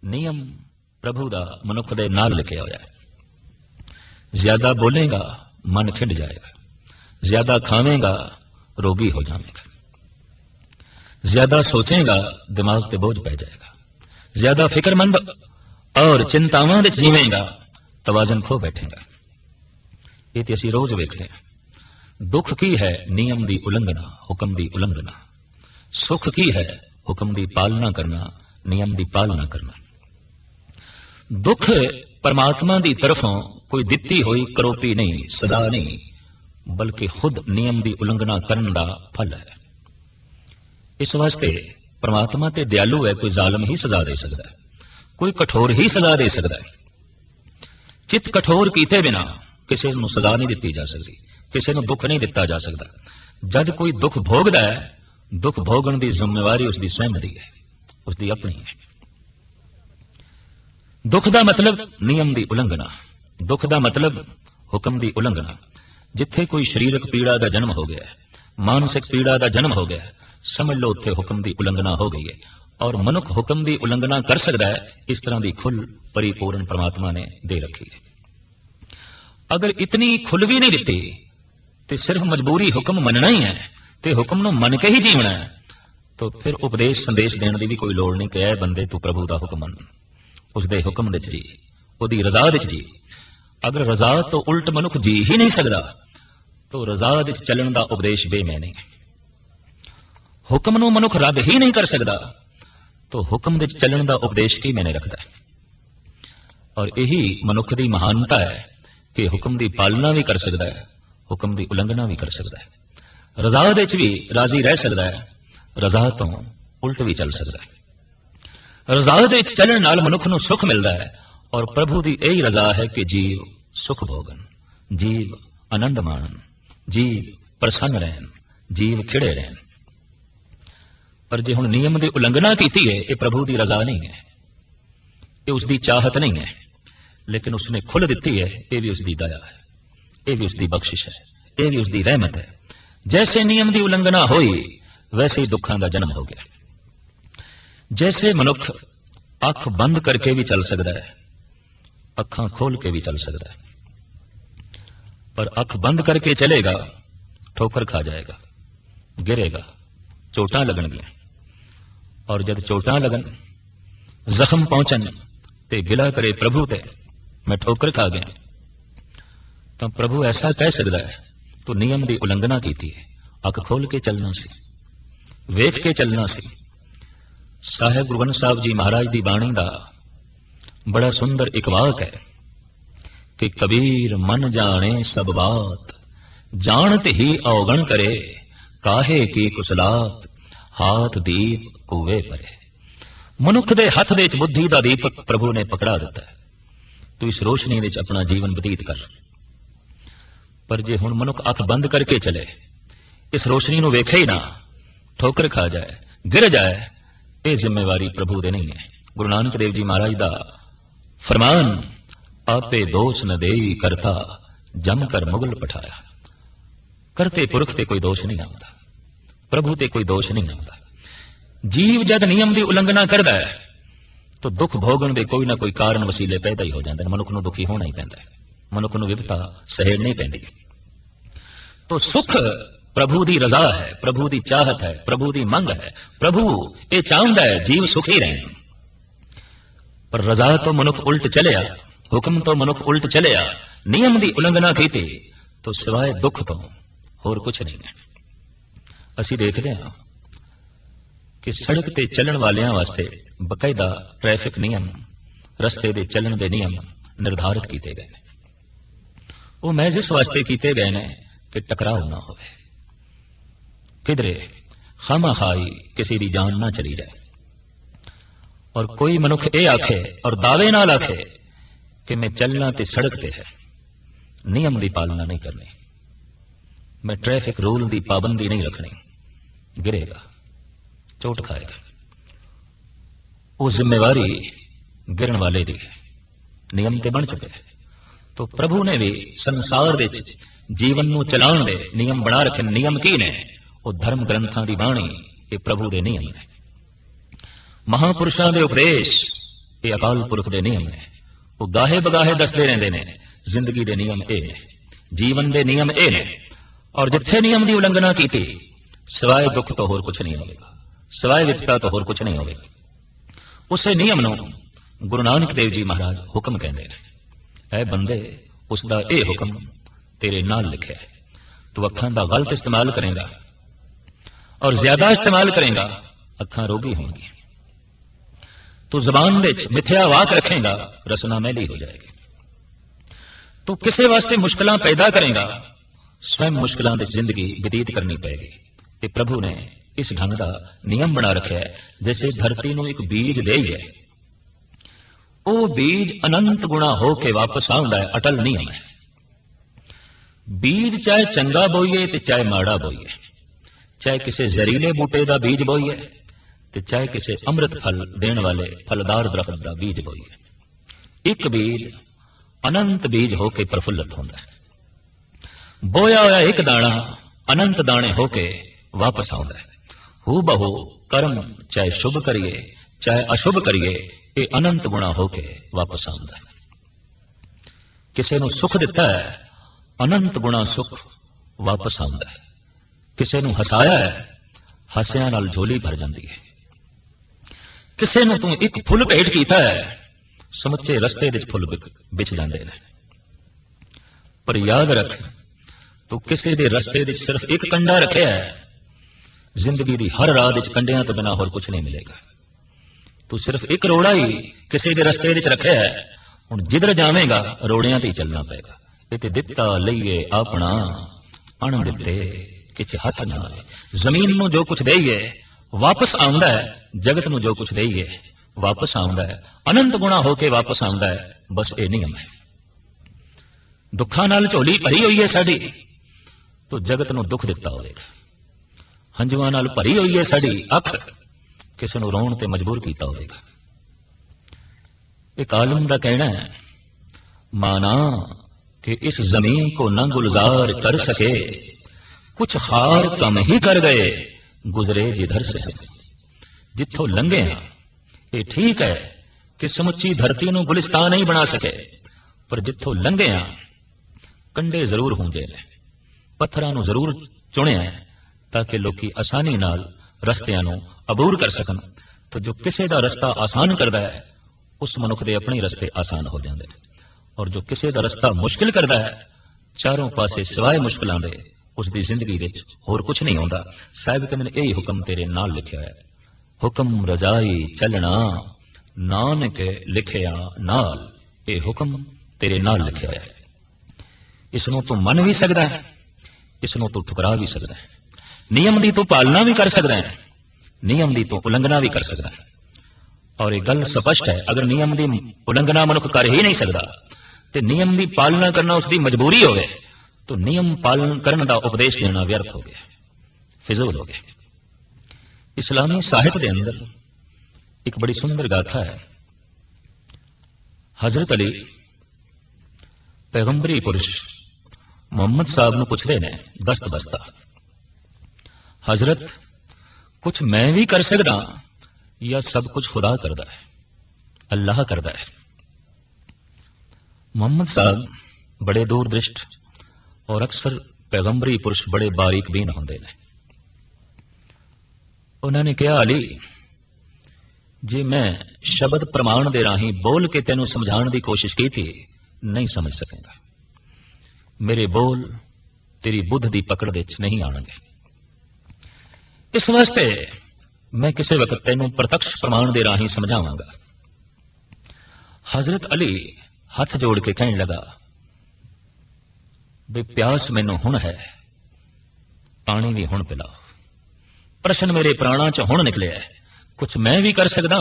नियम प्रभु का मनुख दे नाल लिखिया होया है। ज्यादा बोलेगा मन खिंड जाएगा, ज्यादा खावेगा रोगी हो जाएगा, ज्यादा सोचेगा दिमाग ते बोझ पै जाएगा, ज्यादा फिक्रमंद और चिंतावां विच जीवेगा तवाजन खो बैठेगा। ये तो असीं रोज वेखते हैं। दुख की है नियम की उलंघना, हुक्म की उलंघना। सुख की है हुक्म की पालना करना, नियम की पालना करना। दुख परमात्मा की तरफों कोई दिती हुई करोपी नहीं, सदा नहीं, बल्कि खुद नियम की उलंघना करने का फल है। इस वास्ते परमात्मा ते दयालु है, कोई जालम ही सजा दे सकता है, कोई कठोर ही सजा दे सकता है। चित कठोर कीते बिना किसी को सजा नहीं दी जा सकती, किसी को दुख नहीं दिता जा सकता। जब कोई दुख भोगदा है, दुख भोगण की जिम्मेवारी उसकी स्वयं की है, उसकी अपनी है। दुख का मतलब नियम की उलंघना, दुख का मतलब हुक्म की उलंघना। जिथे कोई शरीरक पीड़ा का जन्म हो गया, मानसिक पीड़ा का जन्म हो गया, समझ लो उत्थे हुक्म की उलंघना हो गई है। और मनुख हुक्म की उलंघना कर सकता है, इस तरह की खुल परिपूर्ण परमात्मा ने दे रखी है। अगर इतनी खुल भी नहीं दी तो सिर्फ मजबूरी हुक्म मनना ही है, तो हुक्म नु मन के ही जीवना है, तो फिर उपदेश संदेश देने की भी कोई लोड़ नहीं कि ऐ बंदे तू प्रभु का हुक्म मन, उसके हुक्म विच जी, उसकी रजा विच जी। अगर रजा तो उल्ट मनुख जी ही नहीं सकता, तो रजा विच चलन का उपदेश बेमैनी है। हुक्म नु मनुख रद्द ही नहीं कर सकता, तो हुक्म विच चलन का उपदेश की मैंने रखता है। और यही मनुख की महानता है कि हुक्म की पालना भी कर सकता है, हुक्म की उलंघना भी कर सकता है। रजा विच भी राजी रह सकता है, रजा तो उल्ट भी चल सकता है। रजा विच चलण नाल मनुख नूं सुख मिलता है, और प्रभु की यही रजा है कि जीव सुख भोगन, जीव आनंद माणन, जीव प्रसन्न रहन, जीव खिड़े रहन। पर जे हुण नियम की उलंघना की है, यह प्रभु की रजा नहीं है, ये उसकी चाहत नहीं है, लेकिन उसने खुल दी है, यह भी उसकी दया है, यह भी उसकी बख्शिश है, यह भी उसकी रहमत है। जैसे नियम की उलंघना हुई, वैसे ही दुखों का जन्म हो गया। जैसे मनुख अख बंद करके भी चल सकता है, अखां खोल के भी चल सकता है, पर अख बंद करके चलेगा ठोकर खा जाएगा, गिरेगा, चोटां लगणगियां। और जब चोटां लगन, जख्म पहुंचन ते गिला करे प्रभु ते मैं ठोकर खा गया, तो प्रभु ऐसा कह सकता है तो नियम की उलंघना की थी, अख खोल के चलना सी, वेख के चलना सी। साहिब गुरु ग्रंथ साहब जी महाराज की बाणी का बड़ा सुंदर एक वाक है कि कबीर मन जाने सब बात, जानत ही अवगण करे, काहे की कुसलात, हाथ दीप कुए परे। मनुख दे हथ दे बुद्धि का दीपक प्रभु ने पकड़ा दिता है, तू इस रोशनी विच अपना जीवन बतीत कर। पर जे हुण मनुख अख बंद करके चले, इस रोशनी नूं वेखे ही ना, ठोकर खा जाए, गिर जाए, ये जिम्मेवारी प्रभु दे नहीं है। गुरु नानक देव जी महाराज का फरमान, आपे दोष न देई करता, जम कर मुगल पठाया। करते पुरख ते कोई दोष नहीं आता, प्रभु ते कोई दोष नहीं आता। जीव जद नियम की उलंघना करता है, तो दुख भोगण के कोई ना कोई कारण वसीले पैदा ही हो जाते हैं। मनुख नूं दुखी होना ही पैंदा है, मनुख नूं विपता सहेड़नी पैंदी। तो सुख प्रभु की रजा है, प्रभु की चाहत है, प्रभु की मंग है। प्रभु ये चाहता है जीव सुखी रहे, पर रजा तो मनुख उल्ट चलिया, हुक्म तो मनुख उल्ट चलिया, नियम की उलंघना की तो सिवाय दुख तो होर कुछ नहीं है। असी देखते हैं कि सड़क ते चलन वालियां वास्ते बकायदा ट्रैफिक नियम, रस्ते दे चलन दे नियम निर्धारित किए गए हैं। वो महज इस वास्ते किए गए हैं कि टकराव ना होवे, किधरे खामाखाई किसी की जान ना चली जाए। और कोई मनुख ये आखे और दावे नाल आखे कि मैं चलना ते सड़क ते है, नियम की पालना नहीं करनी, मैं ट्रैफिक रूल की पाबंदी नहीं रखनी, गिरेगा, चोट खाएगा। वो जिम्मेवारी गिरन वाले दी है, नियम ते बन चुके हैं। तो प्रभु ने भी संसार दे जीवन नूं चलाउण दे नियम बना रखे। नियम की ने? वो धर्म ग्रंथां दी बाणी, ये प्रभु दे नियम ने। महापुरुषां दे उपदेश, ਇਹ ਅਕਾਲ ਪੁਰਖ ਦੇ ਨਿਯਮ ਨੇ। ਉਹ ਗਾਹੇ ਬਗਾਹੇ ਦੱਸਦੇ ਰਹਿੰਦੇ ਨੇ ਜ਼ਿੰਦਗੀ ਦੇ ਨਿਯਮ ਇਹ ਨੇ, ਜੀਵਨ ਦੇ ਨਿਯਮ ਇਹ ਨੇ। ਔਰ ਜਿੱਥੇ ਨਿਯਮ ਦੀ ਉਲੰਘਣਾ ਕੀਤੀ, ਸਿਵਾਏ ਦੁੱਖ ਤੋਂ ਹੋਰ ਕੁਝ ਨਹੀਂ ਹੋਵੇਗਾ, ਸਿਵਾਏ ਵਿਪਤਾ ਤੋਂ ਹੋਰ ਕੁਝ ਨਹੀਂ ਹੋਵੇਗਾ। ਉਸੇ ਨਿਯਮ ਨੂੰ ਗੁਰੂ ਨਾਨਕ ਦੇਵ ਜੀ ਮਹਾਰਾਜ ਹੁਕਮ ਕਹਿੰਦੇ ਨੇ। ਐ ਬੰਦੇ, ਉਸ ਦਾ ਇਹ ਹੁਕਮ ਤੇਰੇ ਨਾਲ ਲਿਖਿਆ ਹੈ। ਤੂੰ ਅੱਖਾਂ ਦਾ ਗਲਤ ਇਸਤੇਮਾਲ ਕਰੇਗਾ ਔਰ ਜ਼ਿਆਦਾ ਇਸਤੇਮਾਲ ਕਰੇਗਾ, ਅੱਖਾਂ ਰੋਗੀ ਹੋਣਗੀਆਂ। ਤੂੰ ਜ਼ਬਾਨ ਵਿੱਚ ਮਿੱਥਿਆ ਵਾਕ ਰੱਖੇਗਾ, ਰਸਨਾ ਮੈਲੀ ਹੋ ਜਾਏਗੀ। ਤੂੰ ਕਿਸੇ ਵਾਸਤੇ ਮੁਸ਼ਕਲਾਂ ਪੈਦਾ ਕਰੇਗਾ, स्वयं मुश्किलों की जिंदगी व्यतीत करनी पएगी। ये प्रभु ने इस ढंग का नियम बना रखा है, जैसे धरती को एक बीज दे है, वो बीज अनंत गुणा होके वापस आउंदा है। अटल नियम है। बीज चाहे चंगा बोईए तो चाहे माड़ा बोईए, चाहे किसी जहरीले बूटे का बीज बोईए तो चाहे किसी अमृत फल देने वाले फलदार दरख्त का बीज बोईए, एक बीज अनंत बीज होके प्रफुल्लित होता है। बोया होया एक दाना अनंत दाने होके वापस आता है। हू बहु कर्म चाहे शुभ करिए चाहे अशुभ करिए, ये अनंत गुणा होके वापस आता है। किसी को सुख दिता है, अनंत गुणा सुख वापस आता है। किसी को हसाया है, हासियां नाल झोली भर जाती है। किसी को तू एक फुल भेंट किया है, समुचे रस्ते विच फुल बिछ जाते हैं। पर याद रख, तू किसी दे रस्ते विच सिर्फ एक कंडा रखिया है, जिंदगी की हर राह विच कंडियां तो बिना होर कुछ नहीं मिलेगा। तू सिर्फ एक रोड़ा ही किसी के रस्ते विच रखिया है, हुण जिधर जावेगा रोड़ियां ते ही चलना पेगा। ये ते दिता लईए अपना, अण दिते किछ हथ नाल। जमीन नूं जो कुछ देईए वापस आउंदा है, जगत नूं जो कुछ देईए वापस आउंदा है, अनंत गुणा होके वापस आउंदा है। बस ये नियम है। दुखां नाल झोली भरी हुई है साडी, तो जगत नूं दुख दिता होवेगा। हंजुआं नाल भरी हुई है साडी अख, किसी नूं रोण ते मजबूर कीता होवेगा। एक आलम दा कहना है, माना कि इस जमीन को न गुलजार कर सके, कुछ खार कम ही कर गए गुजरे जिधर से। जिथों लंघे हां, ये ठीक है कि समुची धरती नूं गुलिस्तान नहीं बना सके, पर जिथों लंघे हां कंडे जरूर होंदे ने, पत्थरां नूं जरूर चुनिया है ताकि लोकी आसानी नाल रस्तियां नूं अबूर कर सकन। तो जो किसी का रस्ता आसान करता है, उस मनुख दे अपने रस्ते आसान हो जाते हैं। और जो किसी का रस्ता मुश्किल करता है, चारों पासे सिवाय मुश्किलों के उसकी जिंदगी विच होर कुछ नहीं होता। साहिब कहते हैं, यही हुक्म तेरे नाल लिखिया है। हुक्म रजाई चलना नानक लिखिया नाल, ये हुक्म तेरे नाल लिखिया है। इसनों तू मन भी सकता है, इसनों तू ठुकरा भी सकता है। नियम की तू पालना भी कर सकता है, नियम की तू उलंघना भी कर सकता है। और एक गल स्पष्ट है, अगर नियम की उलंघना मनुख कर ही नहीं सकता तो नियम की पालना करना उसकी मजबूरी हो गए, तो नियम पालन करने का उपदेश देना व्यर्थ हो गया, फिजूल हो गया। इस्लामी साहित्य के अंदर एक बड़ी सुंदर गाथा है। हजरत अली पैगंबरी पुरुष मोहम्मद साहब नूं पुछदे ने दस्त बस्ता, हजरत कुछ मैं भी कर सकदा या सब कुछ खुदा करदा है, अल्लाह करदा है। मोहम्मद साहब बड़े दूरदृष्ट और अक्सर पैगंबरी पुरुष बड़े बारीक बीन होंदे ने। उन्होंने कहा, अली जे मैं शब्द प्रमाण दे राही बोल के तेनों समझाने की कोशिश की थी, नहीं समझ सकेगा। मेरे बोल तेरी बुद्ध की पकड़ दे नहीं आएंगे। इस वास्ते मैं किसी वक्त तेनों प्रत्यक्ष प्रमाण दे राही समझावांगा। हजरत अली हाथ जोड़ के कहने लगा, बे प्यास मैनू हुण है, पानी भी हुण पिलाओ। प्रश्न मेरे प्राणा च हुण निकले है, कुछ मैं भी कर सकदा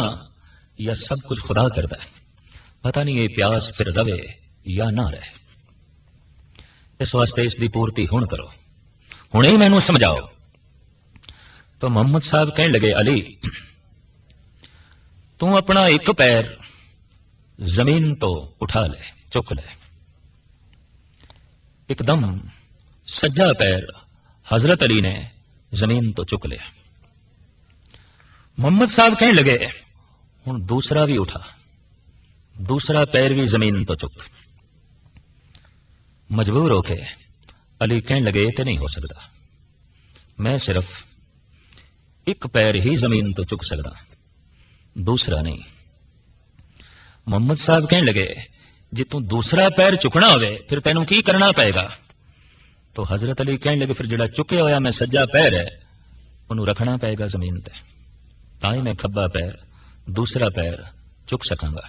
या सब कुछ खुदा करदा है। पता नहीं ये प्यास फिर रवे या ना रहे। इस वास्ते इसकी पूर्ति हुण करो, हुणे ही मैनू समझाओ। तो मोहम्मद साहब कहने लगे, अली तू अपना एक पैर जमीन तो उठा ले, चुक ले। एकदम सज्जा पैर हजरत अली ने जमीन तो चुक लिया। मोहम्मद साहब कहने लगे, हुण दूसरा भी उठा। दूसरा पैर भी जमीन तो चुक। मजबूर होके अली कहने लगे ते नहीं हो सकता, मैं सिर्फ एक पैर ही जमीन तो चुक सकता, दूसरा नहीं। मोहम्मद साहब कहने लगे जे तू दूसरा पैर चुकना होवे फिर तेनू की करना पेगा? तो हजरत अली कहने लगे फिर जिहड़ा चुके होया मैं सज्जा पैर है उन्होंने रखना पेगा जमीन ते, ताई मैं खब्बा पैर दूसरा पैर चुक सकांगा।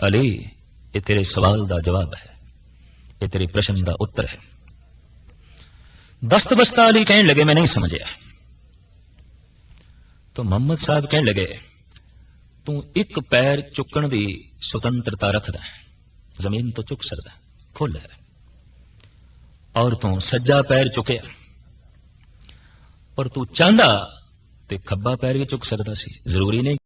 अली ये तेरे सवाल का जवाब है, ये तेरे प्रश्न का उत्तर है। दस्त बस्ता अली कहने लगे मैं नहीं समझिया। तो मोहम्मद साहब कहने लगे तू एक पैर चुकन की स्वतंत्रता रखदा है, जमीन तो चुक सकदा खुल है, और तू सज्जा पैर चुके और तू चाहता ते खब्बा पैर भी चुक सकता सी, जरूरी नहीं